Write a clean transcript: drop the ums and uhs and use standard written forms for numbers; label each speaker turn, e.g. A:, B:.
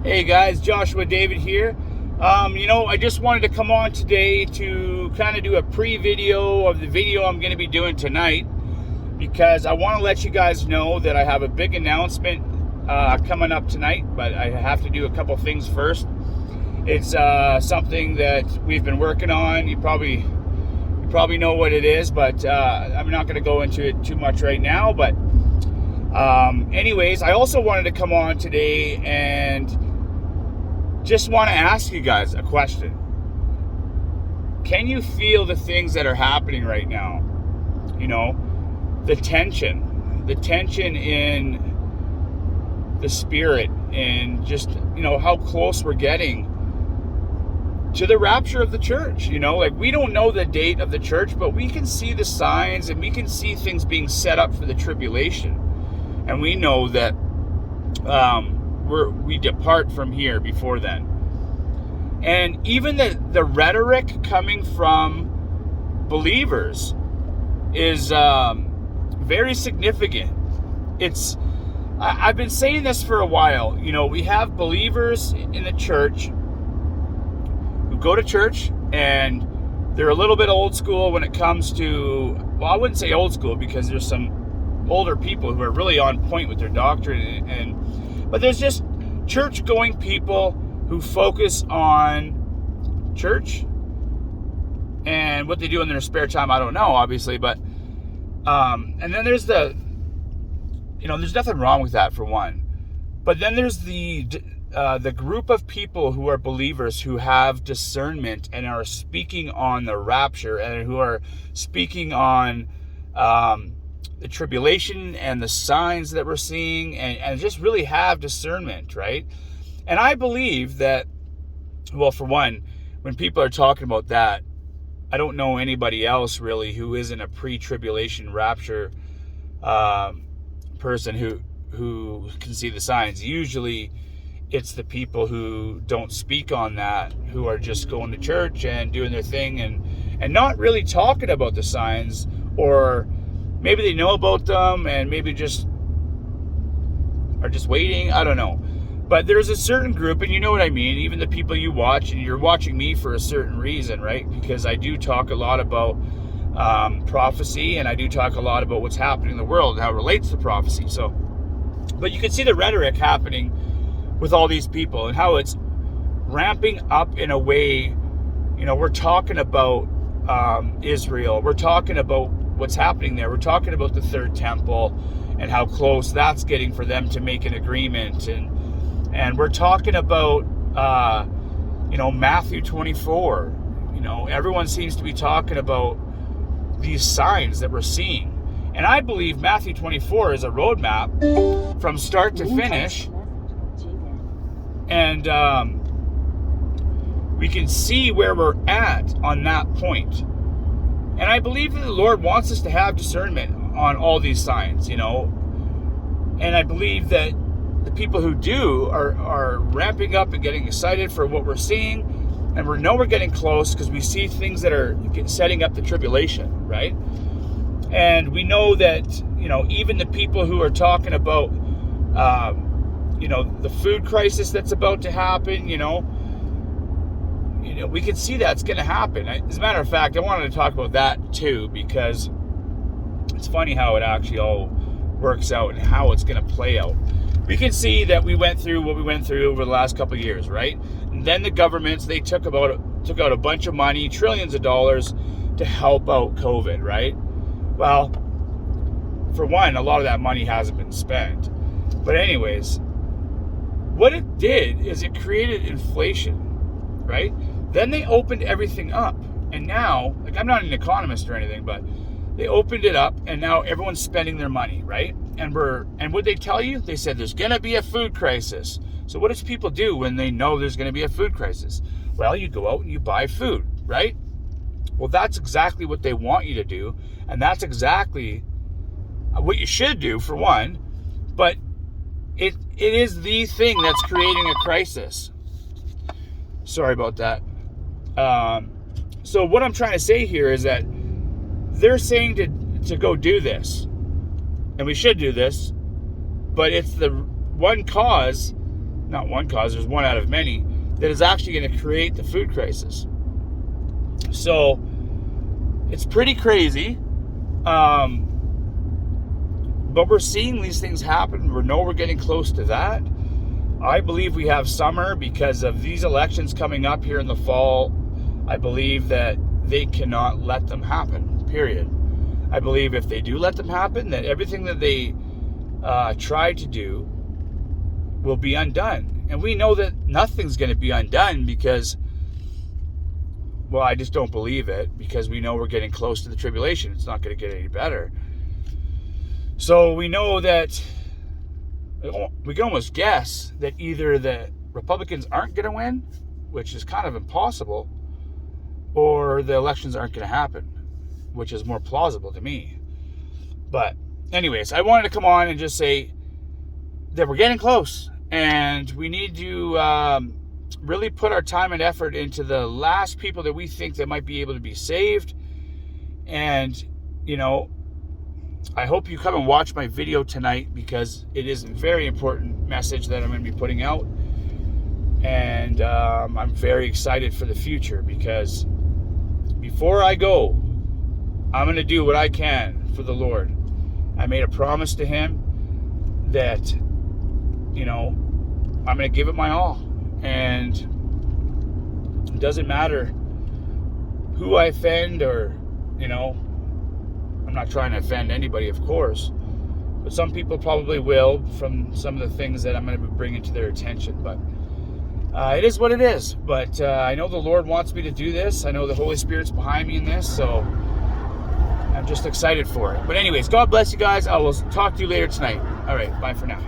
A: Hey guys, Joshua David here. I just wanted to come on today to kind of do a pre-video of the video I'm going to be doing tonight, because I want to let you guys know that I have a big announcement coming up tonight, but I have to do a couple things first. It's something that we've been working on. You probably know what it is, but I'm not going to go into it too much right now. But anyways, I also wanted to come on today and just want to ask you guys a question. Can you feel the things that are happening right now? You know, the tension in the spirit, and just, how close we're getting to the rapture of the church. Like, we don't know the date of the church, but we can see the signs and we can see things being set up for the tribulation. And we know that we depart from here before then. And even the rhetoric coming from believers is very significant. I've been saying this for a while. We have believers in the church who go to church, and they're a little bit old school when it comes to, well, I wouldn't say old school, because there's some older people who are really on point with their doctrine, but there's just church-going people who focus on church and what they do in their spare time. I don't know, obviously, but and then there's there's nothing wrong with that, for one. But then there's the group of people who are believers, who have discernment and are speaking on the rapture, and who are speaking on the tribulation and the signs that we're seeing, and just really have discernment, right? And I believe that, well, for one, when people are talking about that, I don't know anybody else really who isn't a pre-tribulation rapture person who can see the signs. Usually it's the people who don't speak on that, who are just going to church and doing their thing and not really talking about the signs, or maybe they know about them and maybe just are just waiting. I don't know. But there's a certain group, and you know what I mean, even the people you watch, and you're watching me for a certain reason, right? Because I do talk a lot about prophecy, and I do talk a lot about what's happening in the world and how it relates to prophecy. So, but you can see the rhetoric happening with all these people and how it's ramping up in a way. We're talking about Israel. We're talking about what's happening there. We're talking about the third temple and how close that's getting for them to make an agreement. And we're talking about, Matthew 24. Everyone seems to be talking about these signs that we're seeing. And I believe Matthew 24 is a roadmap from start to finish. And we can see where we're at on that point. And I believe that the Lord wants us to have discernment on all these signs, And I believe that the people who do are ramping up and getting excited for what we're seeing. And we know we're getting close because we see things that are setting up the tribulation, right? And we know that, even the people who are talking about, the food crisis that's about to happen, we can see that's going to happen. As a matter of fact, I wanted to talk about that too, because it's funny how it actually all works out and how it's going to play out. We can see that we went through what we went through over the last couple of years, right? And then the governments, they took out a bunch of money, trillions of dollars, to help out COVID, right? Well, for one, a lot of that money hasn't been spent. But anyways, what it did is it created inflation, right? Then they opened everything up. And now, like, I'm not an economist or anything, but they opened it up, and now everyone's spending their money, right? And what they tell you? They said there's going to be a food crisis. So what does people do when they know there's going to be a food crisis? Well, you go out and you buy food, right? Well, that's exactly what they want you to do, and that's exactly what you should do, for one. But it is the thing that's creating a crisis. Sorry about that. So what I'm trying to say here is that they're saying to go do this, and we should do this, but it's the one cause not one cause, there's one out of many, that is actually going to create the food crisis. So it's pretty crazy. But we're seeing these things happen. We know we're getting close to that. I believe we have summer because of these elections coming up here in the fall. I believe that they cannot let them happen, period. I believe if they do let them happen, that everything that they try to do will be undone. And we know that nothing's going to be undone because, well, I just don't believe it, because we know we're getting close to the tribulation. It's not going to get any better. So we know that, we can almost guess that either the Republicans aren't going to win, which is kind of impossible, or the elections aren't going to happen, which is more plausible to me. But anyways, I wanted to come on and just say that we're getting close, and we need to really put our time and effort into the last people that we think that might be able to be saved. And, you know, I hope you come and watch my video tonight, because it is a very important message that I'm going to be putting out. And I'm very excited for the future, because before I go, I'm going to do what I can for the Lord. I made a promise to him that, you know, I'm going to give it my all. And it doesn't matter who I offend, or, you know, I'm not trying to offend anybody, of course, but some people probably will from some of the things that I'm going to be bringing to their attention. But it is what it is. But I know the Lord wants me to do this. I know the Holy Spirit's behind me in this, so I'm just excited for it. But anyways, God bless you guys. I will talk to you later tonight. All right, bye for now.